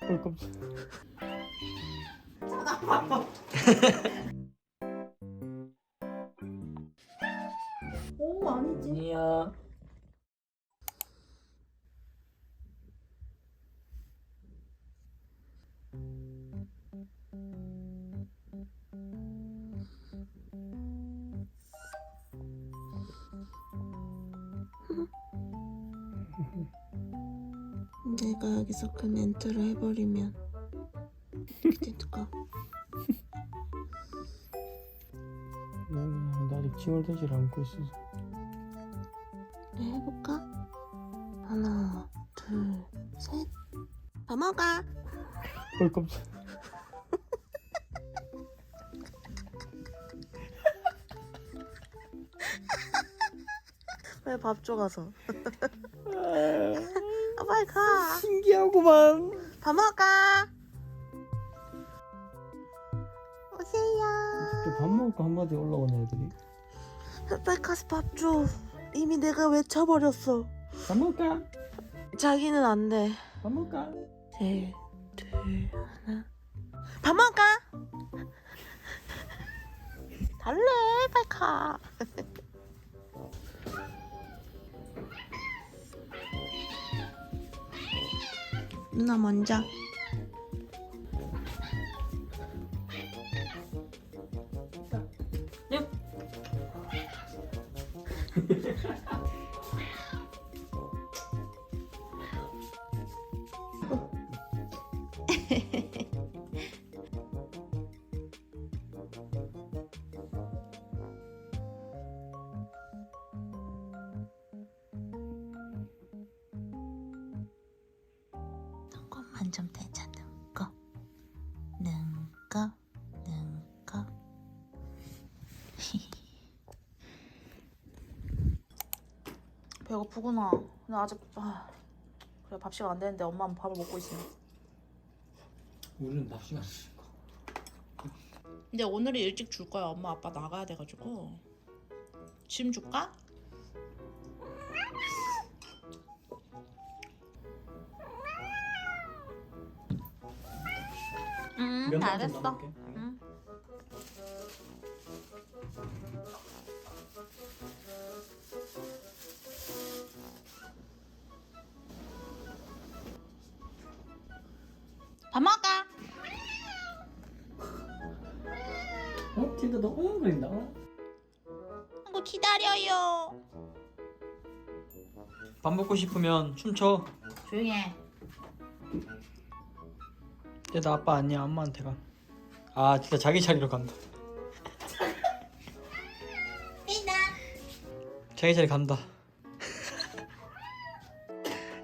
헐 깜짝. 오, 아니지. 아니야. 내가 여기서 그 멘트를 해버리면 어떻게 될까? 나 아직 칭얼대지를 않고 있어서. 해볼까? 하나, 둘, 셋. 밥 먹어. 헐 깜짝. 왜 밥 줘 가서? 아, 빨리 가. 신기하구만. 밥 먹어. 오세요. 또 밥 먹을까 한마디 올라오네 애들이. 빨리 가서 밥 줘. 이미 내가 외쳐버렸어. 밥 먹을까? 자기는 안 돼. 밥 먹을까? 셋, 둘, 하나. 밥 먹을까? 달래, 빨리 가. 누나 먼저. 넵. 조금만 좀 되자. 눈꺼. 배고프구나. 근데 아직 그래, 밥 시간 안 되는데 엄마는 밥을 먹고 있으니. 우리는 밥 시간 있을까? 근데 오늘이 일찍 줄 거야. 엄마 아빠 나가야 돼가지고. 지금 줄까? 응, 면만 좀 알았어. 넣어볼게. 응. 밥 먹어. 진짜 너 엉거린다. 이거 기다려요. 밥 먹고 싶으면 춤춰. 조용히 해. 근데 나 아빠 아니야. 엄마한테 가. 아 진짜 자기 자리로 간다. 자기 자리 간다.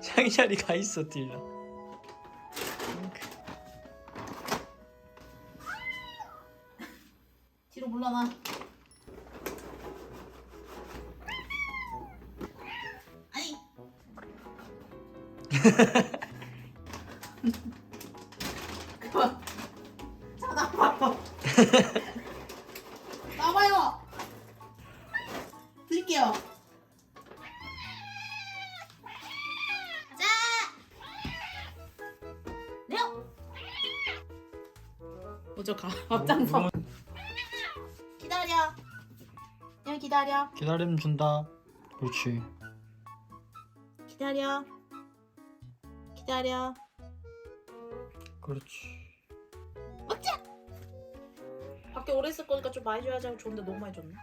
자기 자리 가 있어 딜라. 뒤로 물러나. 아니. 그만. 나와요. 나와요. 드릴게요. 가자. 내요. 먼저 가. 앞장서. 기다려. 그냥 기다려. 기다리면 준다. 그렇지. 기다려. 기다려. 그렇지. 먹자. 밖에 오래 있을 거니까 좀 많이 줘야지 하고 줬는데 너무 많이 줬네.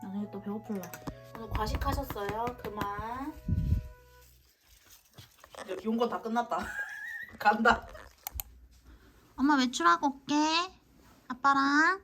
나중에 또 배고플라. 오늘 과식하셨어요? 그만. 용건 다 끝났다. 간다. 엄마 외출하고 올게. 아빠랑.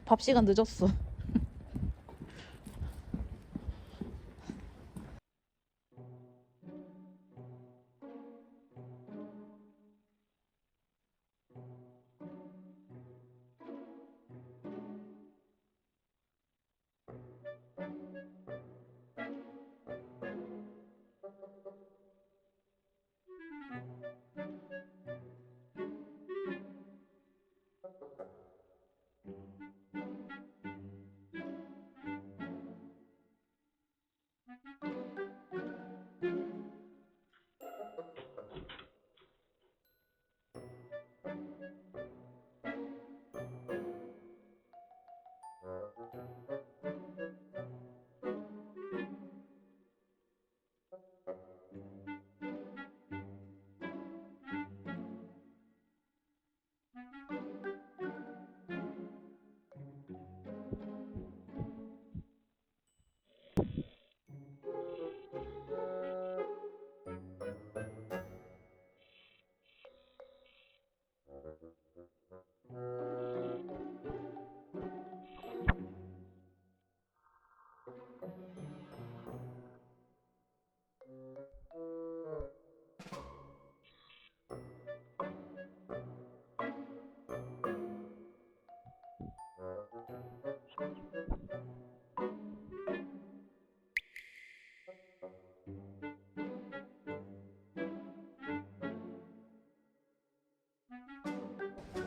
밥 시간 늦었어.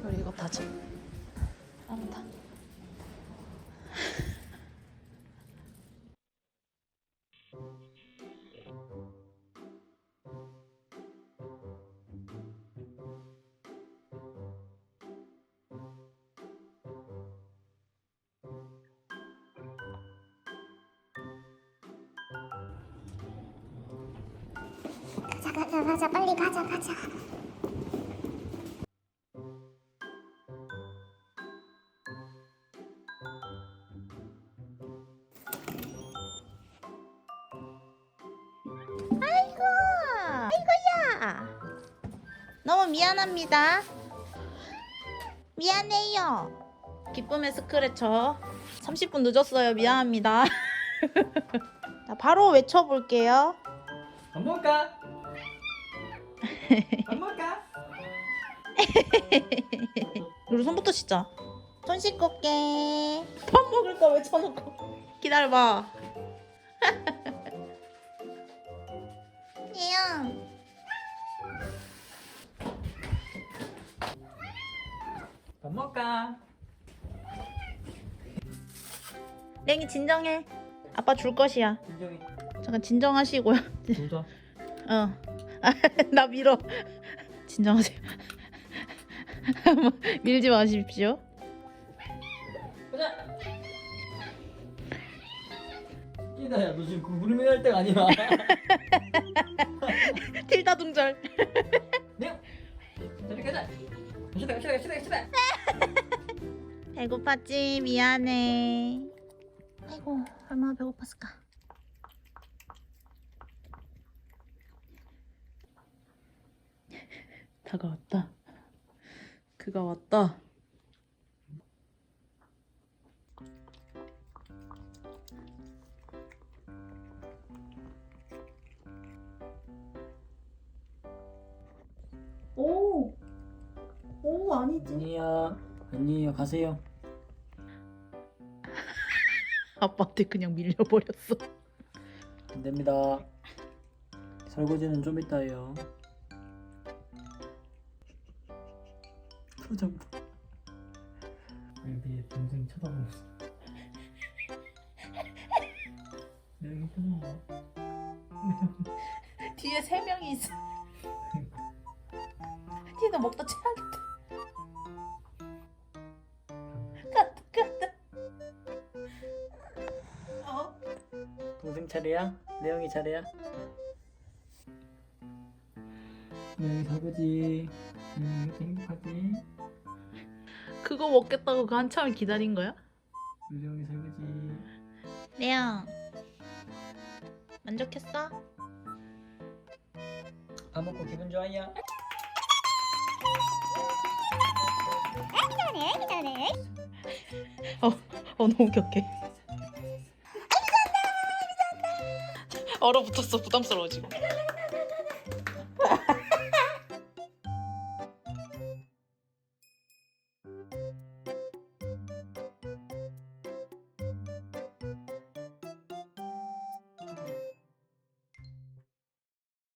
우리 이거 타자. 안다. 가자, 빨리 가자. 아이고야. 너무 미안합니다. 미안해요. 기쁨의 스크래쳐. 30분 늦었어요. 미안합니다. 자, 바로 외쳐볼게요. 밥 먹을까? 밥 먹을까? 우리 손부터 씻자. 손 씻고 올게. 밥 먹을까 외쳐놓고. 기다려봐. 예영. 밥 먹을까? 랭이 진정해. 아빠 줄 것이야. 진정해. 잠깐 진정하시고요. 진짜. 어. 나 밀어. 진정하세요. 밀지 마십시오. 가자. 끼다야, 너 지금 그 무릎이 할 때가 아니야. 틸다 동절. 네. 저리 가자. 시다. 배고팠지? 미안해. 아이고, 얼마나 배고팠을까? 다가왔다. 그가 왔다. 오! 오, 아니지. 아니에요. 가세요. 아빠한테 그냥 밀려버렸어. 안 됩니다. 설거지는 좀 이따 해요. 표정 봐. 내 동생 쳐다보고 있어. 여기 쳐다봐. 뒤에 3명이 있어. 티나 먹다 체하겠다. 간다. 어? 동생 차례야? 레영이 차례야? 레영이 설거지. 행복하지? 그거 먹겠다고 그 한참을 기다린 거야? 레영이 설거지. 레영 만족했어? 밥 먹고 기분 좋아요? 잘하네. 어, 너무 격해. 얼어붙었어. 부담스러워 지금.